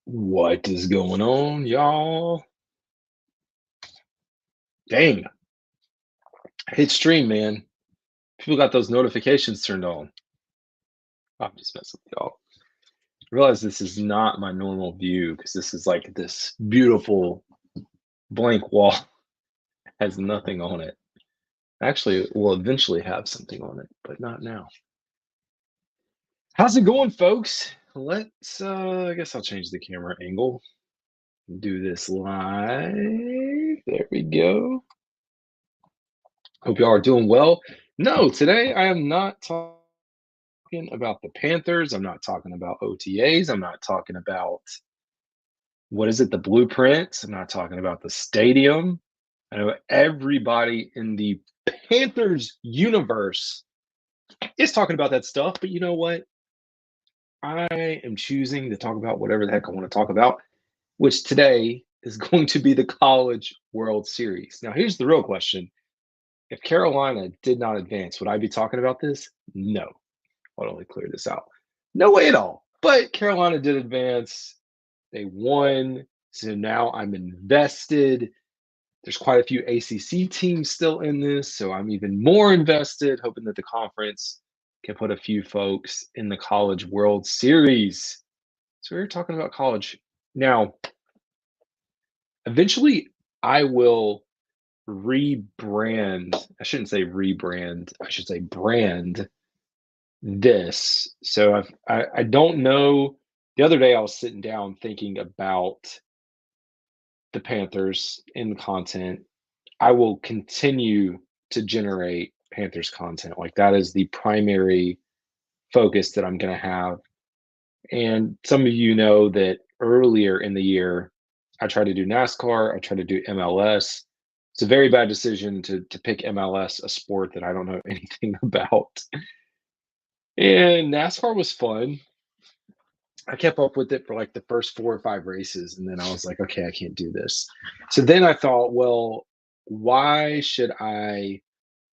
What is going on, y'all? Dang, hit stream, man. People got those notifications turned on. I'm just messing with y'all. I realize this is not my normal view because this is like this beautiful blank wall has nothing on it. Actually, it will eventually have something on it, but not now. How's it going, folks? Let's I guess I'll change the camera angle. Do this live. There we go. Hope y'all are doing well. No, today I am not talking about the Panthers. I'm not talking about OTAs. I'm not talking about what is it, the blueprints. I'm not talking about the stadium. I know everybody in the Panthers universe is talking about that stuff, but you know what? I am choosing to talk about whatever the heck I want to talk about, which today is going to be the College World Series. Now, here's the real question. If Carolina did not advance, would I be talking about this? No. I'll only clear this out. No way at all. But Carolina did advance. They won. So now I'm invested. There's quite a few ACC teams still in this. So I'm even more invested, hoping that the conference can put a few folks in the College World Series. So we're talking about college. Now, eventually, I will rebrand. I shouldn't say rebrand. I should say brand this. So I don't know. The other day I was sitting down thinking about the Panthers in the content. I will continue to generate Panthers content. Like that is the primary focus that I'm going to have. And some of you know that earlier in the year, I tried to do NASCAR, I tried to do MLS. It's a very bad decision to pick MLS, a sport that I don't know anything about. And NASCAR was fun. I kept up with it for like the first 4 or 5 races, and then I was like, okay, I can't do this. So then I thought, well, why should I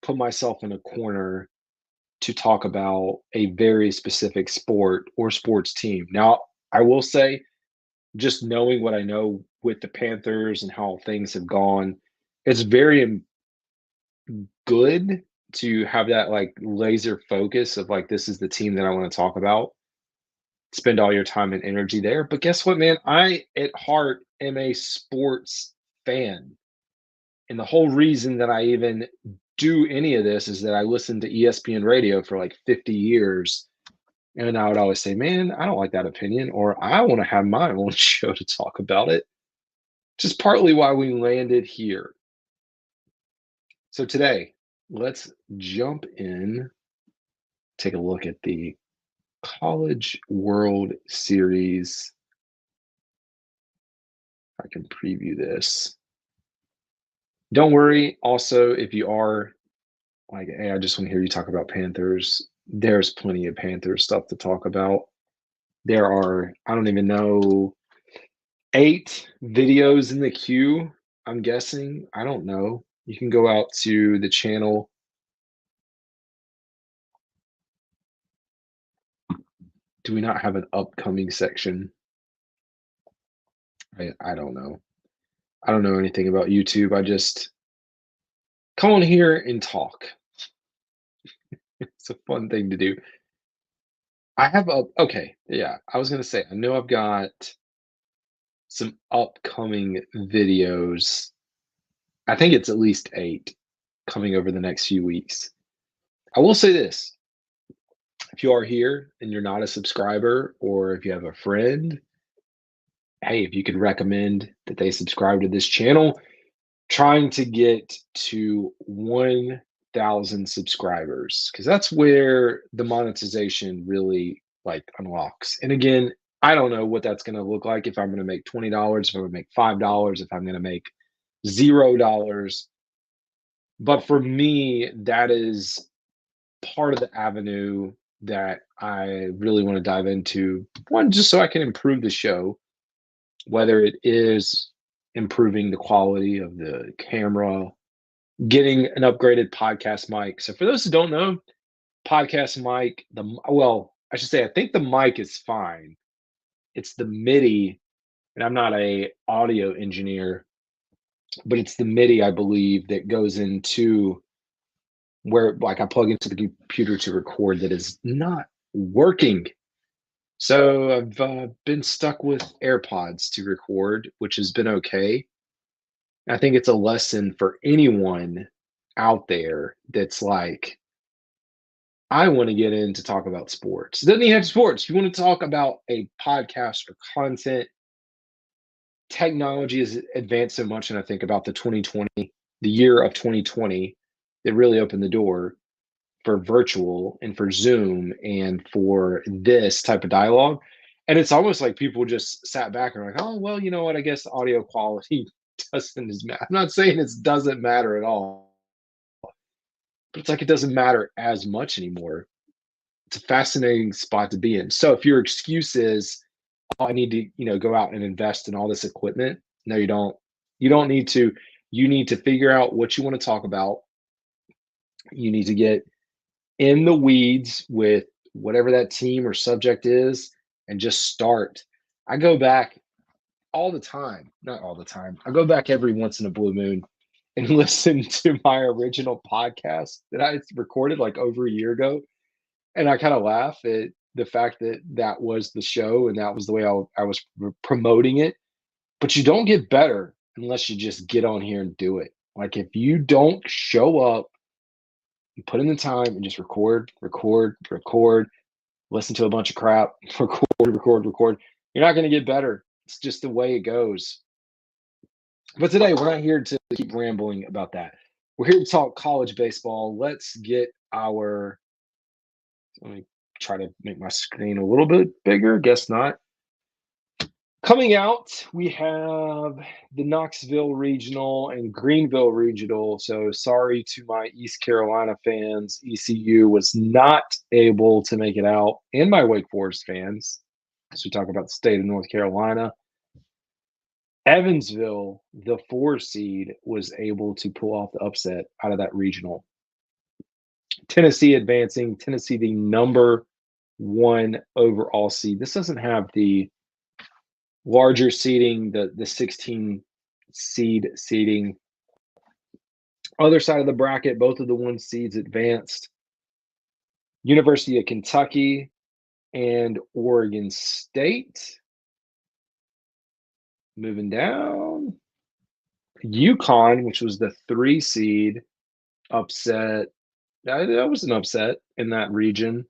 put myself in a corner to talk about a very specific sport or sports team? Now, I will say, just knowing what I know with the Panthers and how things have gone, it's very good to have that like laser focus of like, this is the team that I want to talk about. Spend all your time and energy there. But guess what, man? I, at heart, am a sports fan. And the whole reason that I even do any of this is that I listened to ESPN radio for like 50 years. And I would always say, man, I don't like that opinion, or I want to have my own show to talk about it. Just partly why we landed here. So today, let's jump in, take a look at the College World Series. I can preview this. Don't worry. Also, if you are like, hey, I just want to hear you talk about Panthers, there's plenty of Panthers stuff to talk about. There are, I don't even know, 8 videos in the queue, I'm guessing. I don't know. You can go out to the channel. Do we not have an upcoming section? I don't know. I don't know anything about YouTube. I just come on here and talk. It's a fun thing to do. I have okay, yeah. I was gonna say, I know I've got some upcoming videos. I think it's at least 8 coming over the next few weeks. I will say this. If you are here and you're not a subscriber, or if you have a friend, hey, if you could recommend that they subscribe to this channel, trying to get to 1,000 subscribers, because that's where the monetization really like unlocks. And again, I don't know what that's going to look like, if I'm going to make $20, if I'm going to make $5, if I'm going to make $0. But for me, that is part of the avenue that I really want to dive into. One, just so I can improve the show, whether it is improving the quality of the camera, getting an upgraded podcast mic. So for those who don't know, podcast mic, I should say I think the mic is fine. It's the MIDI, and I'm not a audio engineer, but it's the MIDI, I believe, that goes into where like I plug into the computer to record that is not working. So I've been stuck with AirPods to record, which has been okay. I think it's a lesson for anyone out there that's like, I want to get in to talk about sports. It doesn't even have sports. You want to talk about a podcast or content. Technology has advanced so much, and I think about the 2020, the year of 2020, that really opened the door for virtual and for Zoom and for this type of dialogue. And it's almost like people just sat back and were like, oh, well, you know what? I guess audio quality doesn't is I'm not saying it doesn't matter at all, but it's like it doesn't matter as much anymore. It's a fascinating spot to be in. So if your excuse is, oh, I need to, go out and invest in all this equipment. No, you don't. You don't need to. You need to figure out what you want to talk about. You need to get in the weeds with whatever that team or subject is and just start. I go back all the time, not all the time. I go back every once in a blue moon and listen to my original podcast that I recorded like over a year ago. And I kind of laugh at the fact that that was the show and that was the way I was promoting it. But you don't get better unless you just get on here and do it. Like if you don't show up and put in the time and just record, listen to a bunch of crap, record, you're not going to get better. It's just the way it goes. But today we're not here to keep rambling about that. We're here to talk college baseball. Let's get our, let me try to make my screen a little bit bigger. Guess not. Coming out, we have the Knoxville Regional and Greenville Regional. So sorry to my East Carolina fans. ECU was not able to make it out, and my Wake Forest fans. So we talk about the state of North Carolina. Evansville, the 4 seed, was able to pull off the upset out of that regional. Tennessee advancing. Tennessee, the number 1 overall seed. This doesn't have the larger seeding, the 16 seed seeding. Other side of the bracket, both of the 1 seeds advanced. University of Kentucky and Oregon State. Moving down. UConn, which was the 3 seed, upset. That was an upset in that region.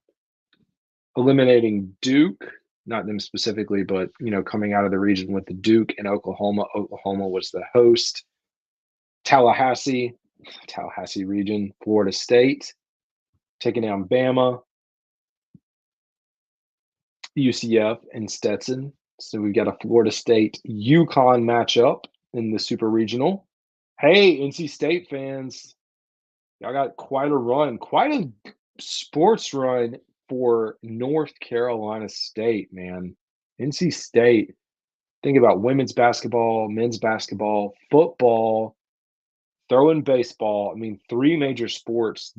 Eliminating Duke, not them specifically, but coming out of the region with the Duke and Oklahoma. Oklahoma was the host. Tallahassee region, Florida State, taking down Bama, UCF, and Stetson. So we've got a Florida State UConn matchup in the Super Regional. Hey, NC State fans, y'all got quite a run, quite a sports run for North Carolina State, man. NC State, think about women's basketball, men's basketball, football, throw in baseball. I mean, 3 major sports,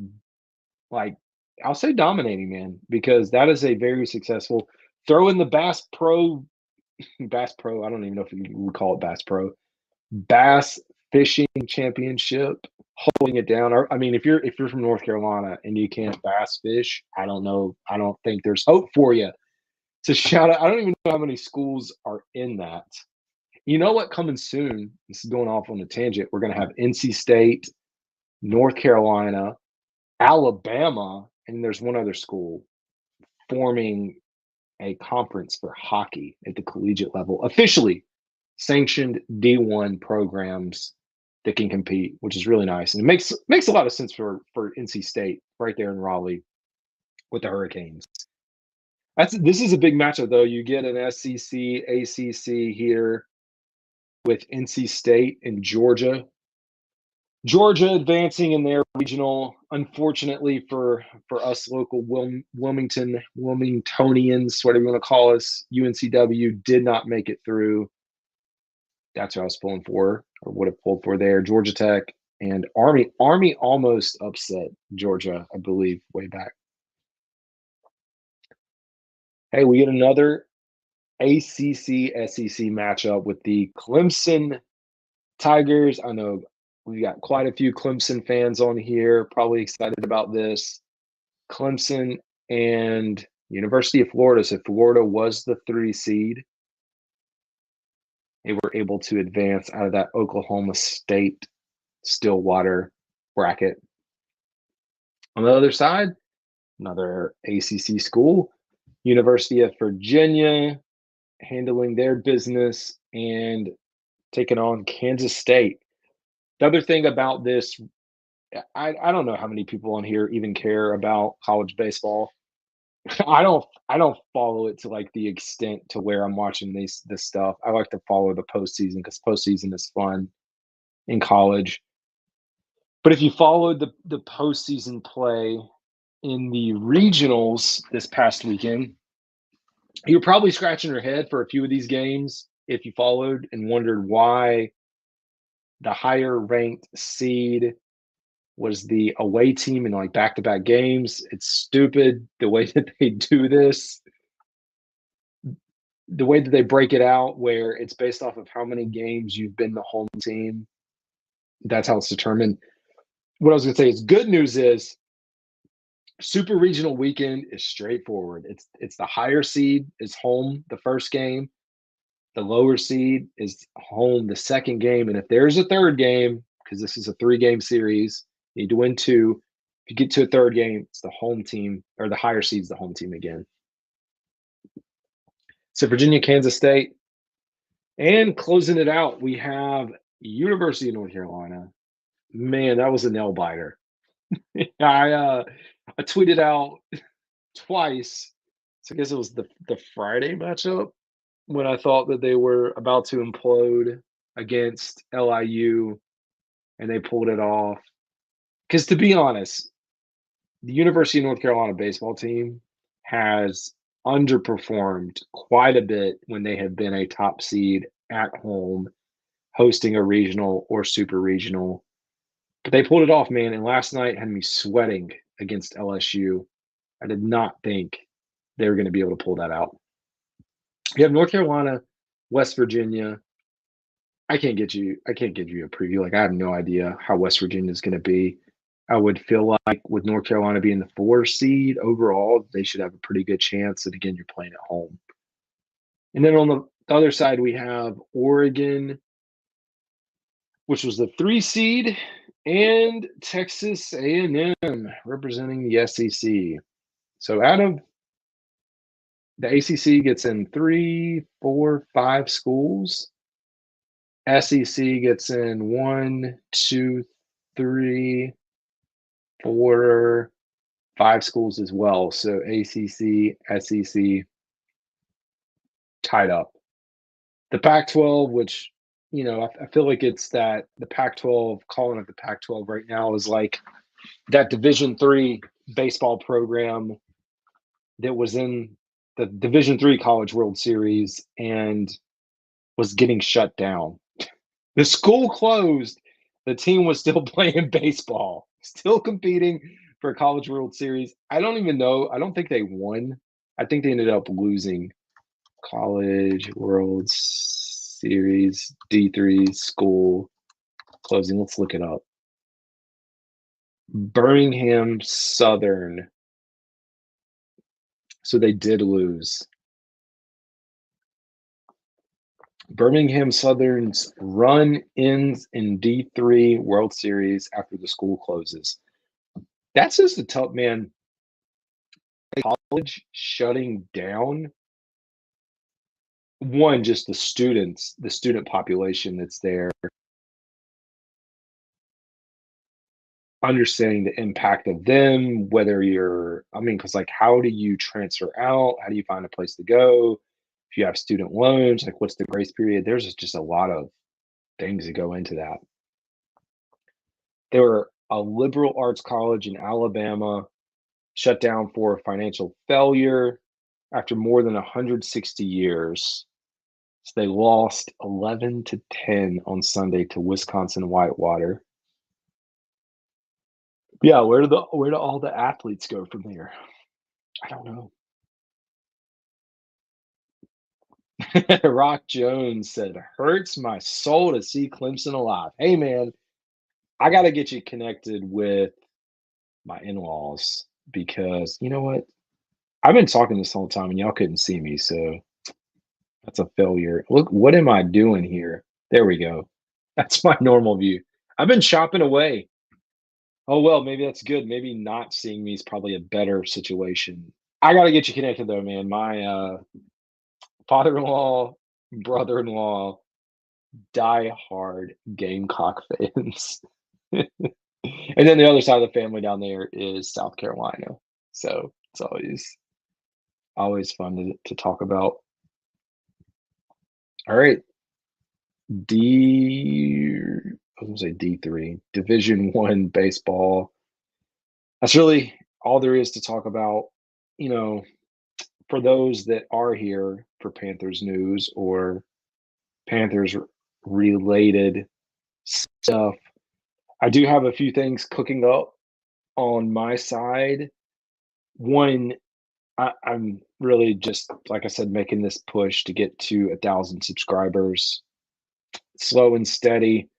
like I'll say dominating, man, because that is a very successful throw in the Bass Pro. I don't even know if you would call it Bass Pro. Bass Fishing Championship, holding it down. I mean, if you're from North Carolina and you can't bass fish, I don't know. I don't think there's hope for you. So shout out. I don't even know how many schools are in that. You know what? Coming soon. This is going off on a tangent. We're going to have NC State, North Carolina, Alabama, and there's one other school forming a conference for hockey at the collegiate level, officially sanctioned D1 programs that can compete, which is really nice. And it makes a lot of sense for NC State right there in Raleigh with the Hurricanes. This is a big matchup, though. You get an SEC, ACC here with NC State and Georgia. Georgia advancing in their regional. Unfortunately for us local Wilmingtonians, whatever you want to call us, UNCW did not make it through. That's what I was pulling for, or would have pulled for there. Georgia Tech and Army. Army almost upset Georgia, I believe, way back. Hey, we get another ACC SEC matchup with the Clemson Tigers. I know we got quite a few Clemson fans on here, probably excited about this. Clemson and University of Florida. So Florida was the 3 seed. They were able to advance out of that Oklahoma State Stillwater bracket. On the other side, another ACC school, University of Virginia, handling their business and taking on Kansas State. The other thing about this, I don't know how many people on here even care about college baseball. I don't follow it to like the extent to where I'm watching this stuff. I like to follow the postseason because postseason is fun in college. But if you followed the postseason play in the regionals this past weekend, you're probably scratching your head for a few of these games if you followed and wondered why the higher ranked seed was the away team in like back-to-back games. It's stupid the way that they do this. The way that they break it out where it's based off of how many games you've been the home team. That's how it's determined. What I was going to say is good news is super regional weekend is straightforward. It's the higher seed is home the first game. The lower seed is home the second game. And if there's a third game, because this is a 3-game series, you need to win 2. If you get to a third game, it's the home team or the higher seed's the home team again. So Virginia, Kansas State. And closing it out, we have University of North Carolina. Man, that was a nail biter. I tweeted out twice. So I guess it was the Friday matchup when I thought that they were about to implode against LIU and they pulled it off. Because to be honest, the University of North Carolina baseball team has underperformed quite a bit when they have been a top seed at home, hosting a regional or super regional. But they pulled it off, man. And last night had me sweating against LSU. I did not think they were going to be able to pull that out. You have North Carolina, West Virginia. I can't give you a preview. Like I have no idea how West Virginia is going to be. I would feel like with North Carolina being the 4 seed overall, they should have a pretty good chance. And again, you're playing at home. And then on the other side, we have Oregon, which was the 3 seed, and Texas A&M representing the SEC. So out of the ACC gets in 3, 4, 5 schools. SEC gets in 1, 2, 3, 4, 5 schools as well. So ACC, SEC tied up. The Pac-12, which I feel like it's that the Pac-12, calling it the Pac-12 right now, is like that Division III baseball program that was in the Division III College World Series and was getting shut down. The school closed. The team was still playing baseball, still competing for College World Series. I don't even know. I don't think they won. I think they ended up losing College World Series D3 school closing. Let's look it up. Birmingham Southern. So they did lose. Birmingham Southern's run ends in D3 World Series after the school closes. That's just a tough, man. College shutting down. One, just the student population that's there, understanding the impact of them, whether because like, how do you transfer out? How do you find a place to go? If you have student loans, like what's the grace period? There's just a lot of things that go into that. They were a liberal arts college in Alabama, shut down for financial failure after more than 160 years. So they lost 11-10 on Sunday to Wisconsin Whitewater. Yeah, where do all the athletes go from here? I don't know. Rock Jones said, "Hurts my soul to see Clemson alive." Hey, man, I got to get you connected with my in-laws because you know what? I've been talking this whole time and y'all couldn't see me, so that's a failure. Look, what am I doing here? There we go. That's my normal view. I've been chopping away. Oh well, maybe that's good. Maybe not seeing me is probably a better situation. I got to get you connected though, man. My father-in-law, brother-in-law, die-hard Gamecock fans. And then the other side of the family down there is South Carolina. So it's always fun to talk about. All right. I was gonna say D3, Division One baseball. That's really all there is to talk about. You know, for those that are here for Panthers news or Panthers related stuff, I do have a few things cooking up on my side. One, I'm really just like I said, making this push to get to 1,000 subscribers, slow and steady.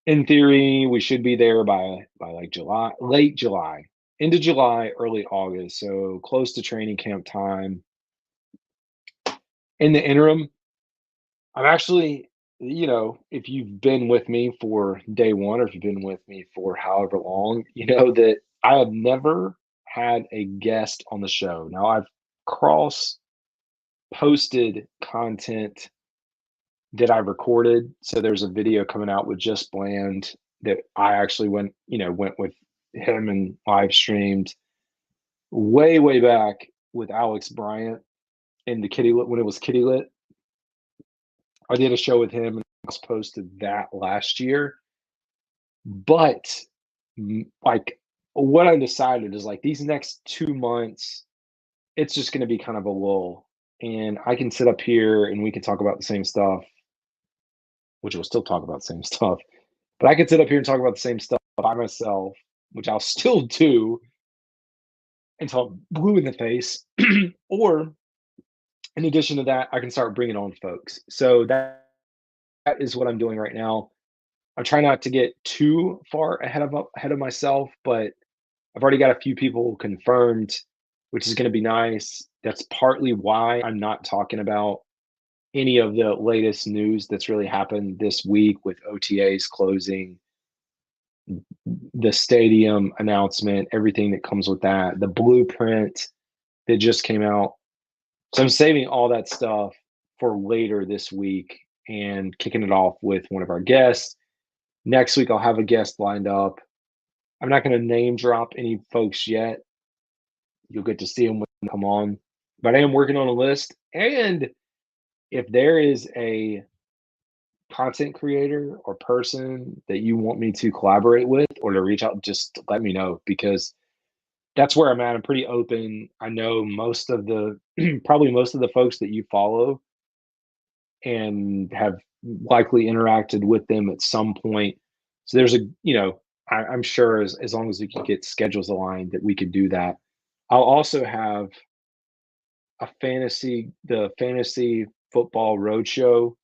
In theory, we should be there by like July, late July, into July, early August. So close to training camp time. In the interim, I'm actually, if you've been with me for day one or if you've been with me for however long, you know that I have never had a guest on the show. Now I've cross posted content that I recorded. So there's a video coming out with Just Bland that I actually went with him and live streamed way, way back with Alex Bryant in the Kitty Lit when it was Kitty Lit. I did a show with him and I posted that last year. But like what I decided is like these next 2 months, it's just gonna be kind of a lull. And I can sit up here and we can talk about the same stuff, which we'll still talk about the same stuff. But I could sit up here and talk about the same stuff by myself, which I'll still do until I'm blue in the face. Or in addition to that, I can start bringing on folks. So that is what I'm doing right now. I'm trying not to get too far ahead of myself, but I've already got a few people confirmed, which is going to be nice. That's partly why I'm not talking about any of the latest news that's really happened this week with OTAs closing, the stadium announcement, everything that comes with that, the blueprint that just came out. So I'm saving all that stuff for later this week and kicking it off with one of our guests. Next week, I'll have a guest lined up. I'm not going to name drop any folks yet. You'll get to see them when they come on. But I am working on a list. And if there is a content creator or person that you want me to collaborate with or to reach out, just let me know because that's where I'm at. I'm pretty open. I know most of the probably most of the folks that you follow and have likely interacted with them at some point. So there's I'm sure as long as we can get schedules aligned that we could do that. I'll also have the fantasy football roadshow.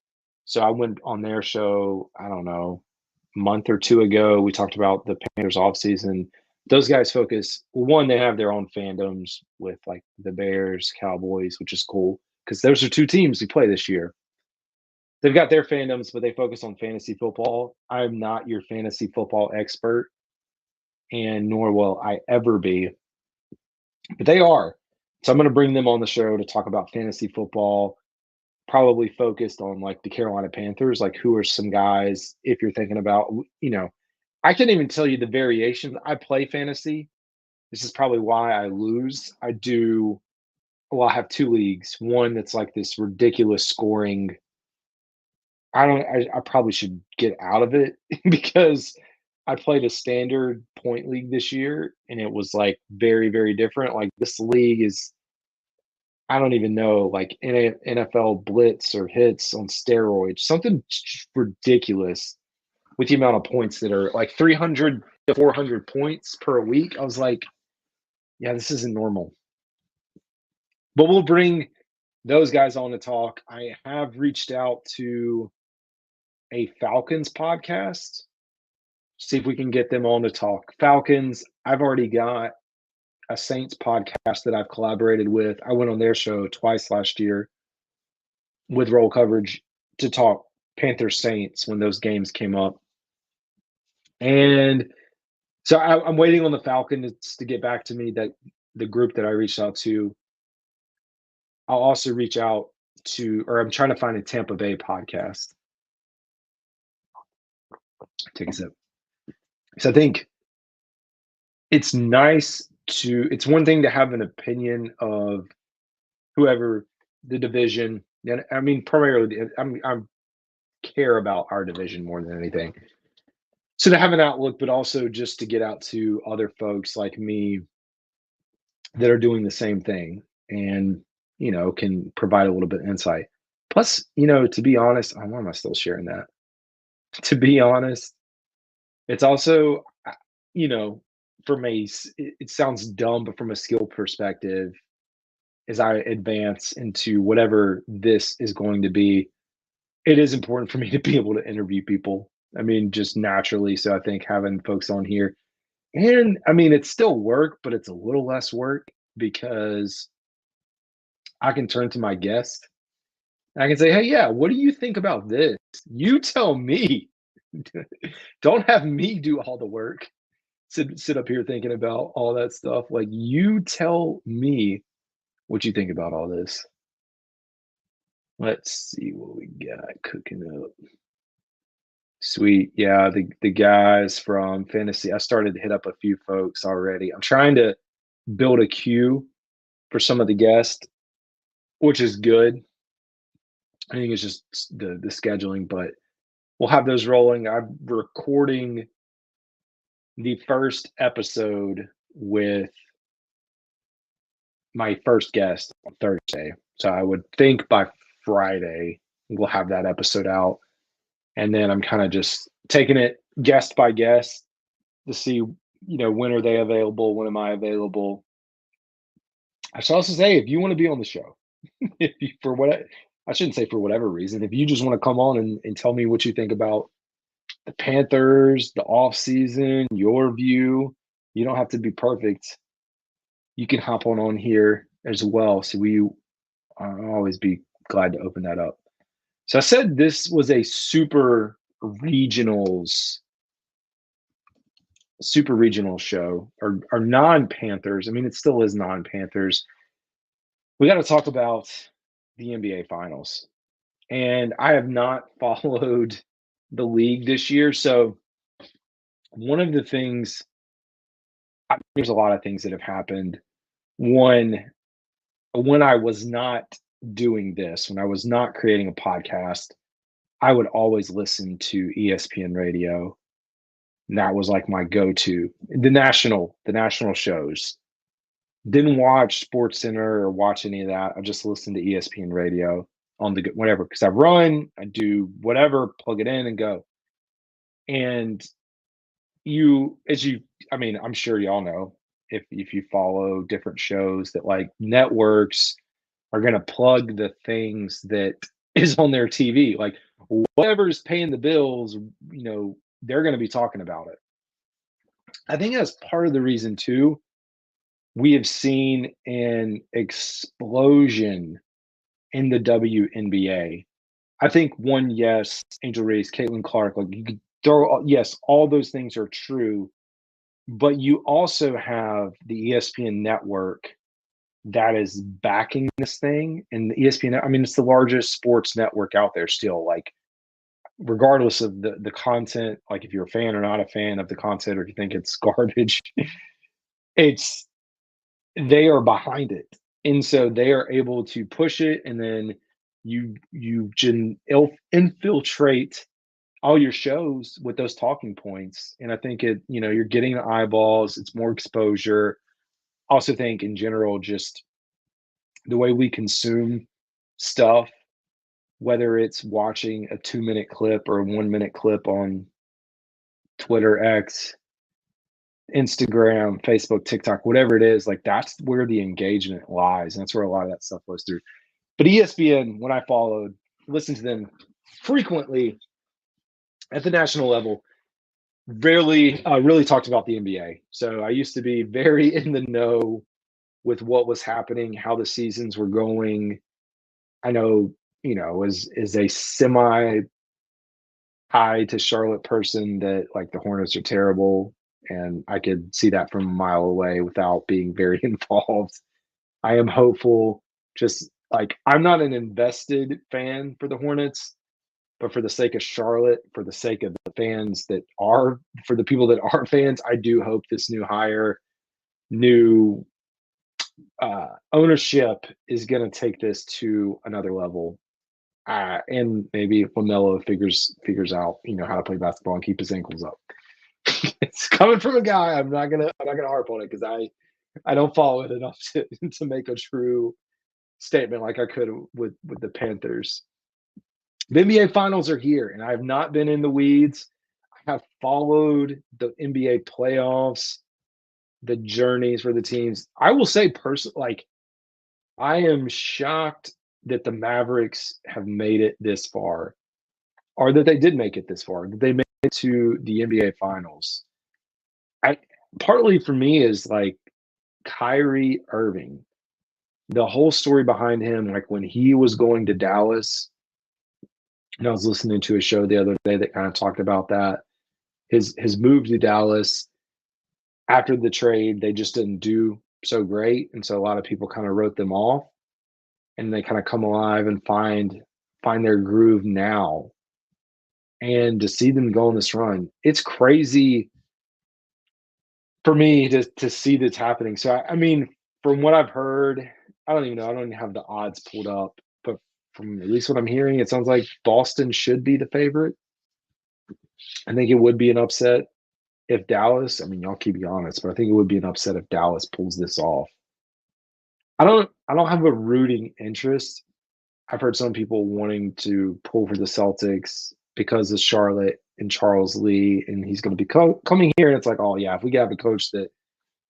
So I went on their show, I don't know, a month or two ago. We talked about the Panthers offseason. Those guys focus, one, they have their own fandoms with like the Bears, Cowboys, which is cool because those are two teams we play this year. They've got their fandoms, but they focus on fantasy football. I'm not your fantasy football expert, and nor will I ever be, but they are. So I'm going to bring them on the show to talk about fantasy football, probably focused on like the Carolina Panthers, like who are some guys if you're thinking about, I can't even tell you the variations. I play fantasy. This is probably why I lose. I have two leagues. One that's like this ridiculous scoring. I probably should get out of it because I played a standard point league this year and it was like very, very different. Like this league is, I don't even know, like NFL blitz or hits on steroids, something ridiculous with the amount of points that are like 300 to 400 points per week. I was like, yeah, this isn't normal. But we'll bring those guys on to talk. I have reached out to a Falcons podcast, see if we can get them on to talk Falcons. I've already got a Saints podcast that I've collaborated with. I went on their show twice last year with Roll Coverage to talk Panthers Saints when those games came up. And so I'm waiting on the Falcons to get back to me, that the group that I reached out to. I'll also reach out to, or I'm trying to find a Tampa Bay podcast. Take a sip. So I think it's nice to, it's one thing to have an opinion of whoever the division. And I mean, primarily, I'm care about our division more than anything. So to have an outlook, but also just to get out to other folks like me that are doing the same thing and, can provide a little bit of insight. Plus, to be honest, why am I still sharing that? To be honest, it's also, you know, from it sounds dumb, but from a skill perspective, as I advance into whatever this is going to be, it is important for me to be able to interview people. I mean, just naturally. So I think having folks on here, and I mean, it's still work, but it's a little less work because I can turn to my guest and I can say, hey, yeah, what do you think about this? You tell me. Don't have me do all the work. Sit up here thinking about all that stuff. Like, you tell me what you think about all this. Let's see what we got cooking up. Sweet. Yeah, the guys from Fantasy. I started to hit up a few folks already. I'm trying to build a queue for some of the guests, which is good. I think it's just the scheduling, but we'll have those rolling. I'm recording the first episode with my first guest on Thursday. So I would think by Friday we'll have that episode out. And then I'm kind of just taking it guest by guest to see, when are they available? When am I available? I should also say, if you want to be on the show, if you, for what I shouldn't say for whatever reason, if you just want to come on and tell me what you think about the Panthers, the off season, your view, you don't have to be perfect. You can hop on here as well. So I'll always be glad to open that up. So I said this was a super regional show, or non-Panthers. I mean, it still is non-Panthers. We got to talk about the NBA Finals. And I have not followed the league this year. So one of the things, there's a lot of things that have happened. One, when I was not doing this, when I was not creating a podcast, I would always listen to ESPN radio. And that was like my go-to. The national shows. Didn't watch Sports Center or watch any of that. I just listened to ESPN radio on the whatever, because I run, I do whatever, plug it in and go. And I mean, I'm sure y'all know, if you follow different shows, that like networks are going to plug the things that is on their TV. Like, whatever's paying the bills, they're going to be talking about it. I think that's part of the reason too. We have seen an explosion in the WNBA. I think one, yes, Angel Reese, Caitlin Clark, like you could throw, yes, all those things are true, but you also have the ESPN network that is backing this thing. And the ESPN, I mean, it's the largest sports network out there still. Like, regardless of the content, like if you're a fan or not a fan of the content, or if you think it's garbage, it's they are behind it. And so they are able to push it, and then you can infiltrate all your shows with those talking points. And I think you're getting the eyeballs, it's more exposure. Also think in general, just the way we consume stuff, whether it's watching a 2-minute clip or a 1-minute clip on Twitter, X, Instagram, Facebook, TikTok, whatever it is, like that's where the engagement lies. And that's where a lot of that stuff goes through. But ESPN, when I followed, listened to them frequently at the national level, rarely really talked about the NBA. So I used to be very in the know with what was happening, how the seasons were going. I know, as a semi tied to Charlotte person that like the Hornets are terrible, and I could see that from a mile away without being very involved. I am hopeful. Just like I'm not an invested fan for the Hornets, but for the sake of Charlotte, for the sake of the fans that are, for the people that are fans, I do hope this new hire, new ownership is going to take this to another level. And maybe Lamelo figures out, how to play basketball and keep his ankles up. It's coming from a guy. I'm not gonna harp on it because I don't follow it enough to make a true statement like I could with the Panthers. The NBA finals are here, and I have not been in the weeds. I have followed the NBA playoffs, the journeys for the teams. I will say like I am shocked that the Mavericks have made it this far, or that they did make it this far, that they made it to the NBA finals. I Partly for me is like Kyrie Irving. The whole story behind him, like when he was going to Dallas, and I was listening to a show the other day that kind of talked about that. His move to Dallas after the trade, they just didn't do so great. And so a lot of people kind of wrote them off, and they kind of come alive and find their groove now. And to see them go on this run, it's crazy for me to see this happening. So I mean, from what I've heard, I don't even know. I don't even have the odds pulled up, but from at least what I'm hearing, it sounds like Boston should be the favorite. I think it would be an upset if Dallas. I mean, y'all keep me honest, but I think it would be an upset if Dallas pulls this off. I don't have a rooting interest. I've heard some people wanting to pull for the Celtics because of Charlotte and Charles Lee, and he's going to be coming here. And it's like, oh yeah, if we could have a coach that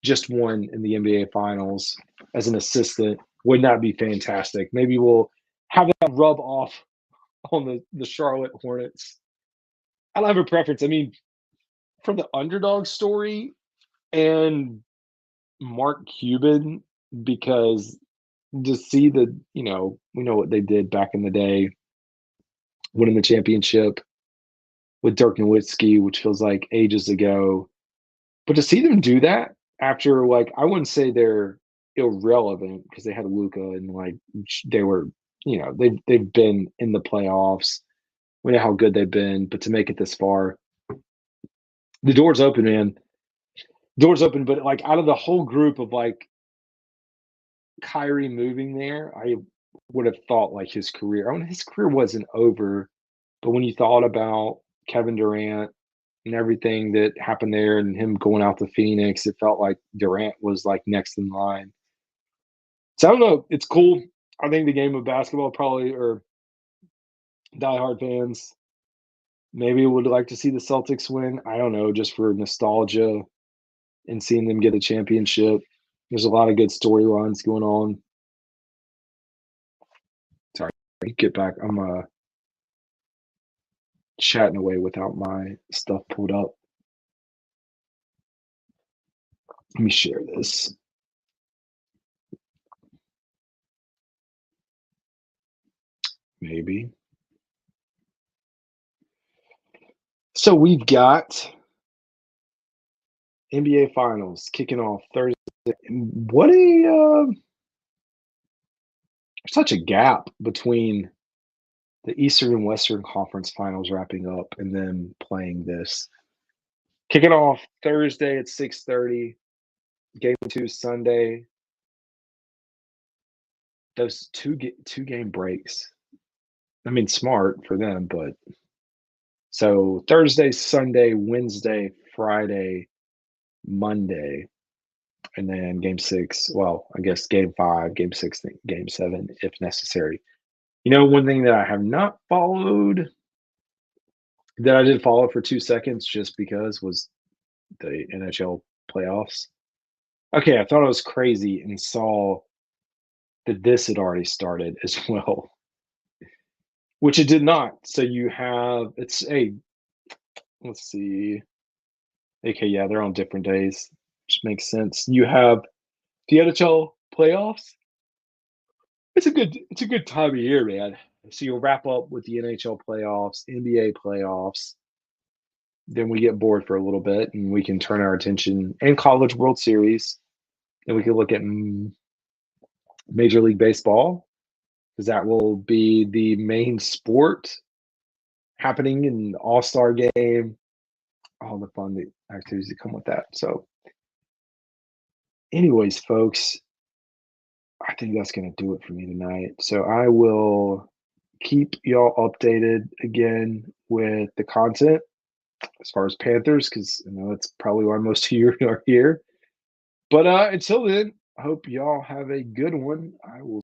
just won in the NBA Finals as an assistant, would not be fantastic? Maybe we'll have that rub off on the Charlotte Hornets. I don't have a preference. I mean, from the underdog story and Mark Cuban, because to see we know what they did back in the day, winning the championship with Dirk Nowitzki, which feels like ages ago. But to see them do that after, like, I wouldn't say they're irrelevant because they had Luka and like they were, they've been in the playoffs. We know how good they've been, but to make it this far, the door's open, man. Door's open. But like out of the whole group of like Kyrie moving there, I would have thought like his career. I mean, his career wasn't over, but when you thought about Kevin Durant and everything that happened there and him going out to Phoenix, it felt like Durant was like next in line. So I don't know. It's cool. I think the game of basketball probably, or diehard fans maybe would like to see the Celtics win. I don't know, just for nostalgia and seeing them get a championship. There's a lot of good storylines going on. Sorry, get back. I'm chatting away without my stuff pulled up. Let me share this. Maybe. So we've got NBA Finals kicking off Thursday. What such a gap between the Eastern and Western Conference Finals wrapping up and then playing this. Kicking off Thursday at 6:30. Game 2 Sunday. Those two game breaks. I mean, smart for them, but so Thursday, Sunday, Wednesday, Friday, Monday, and then game 6. Well, I guess game 5, game 6, game 7, if necessary. One thing that I have not followed, that I did follow for 2 seconds just because, was the NHL playoffs. Okay, I thought I was crazy and saw that this had already started as well, which it did not. So you have it's a let's see. Okay, yeah, they're on different days, which makes sense. You have the NHL playoffs. It's a good time of year, man. So you'll wrap up with the NHL playoffs, NBA playoffs, then we get bored for a little bit and we can turn our attention and College World Series. And we can look at Major League Baseball because that will be the main sport happening in the All-Star game, all the fun activities that come with that. So, anyways, folks, I think that's going to do it for me tonight. So I will keep y'all updated again with the content as far as Panthers, because you know that's probably why most of you are here. But until then, I hope y'all have a good one. I will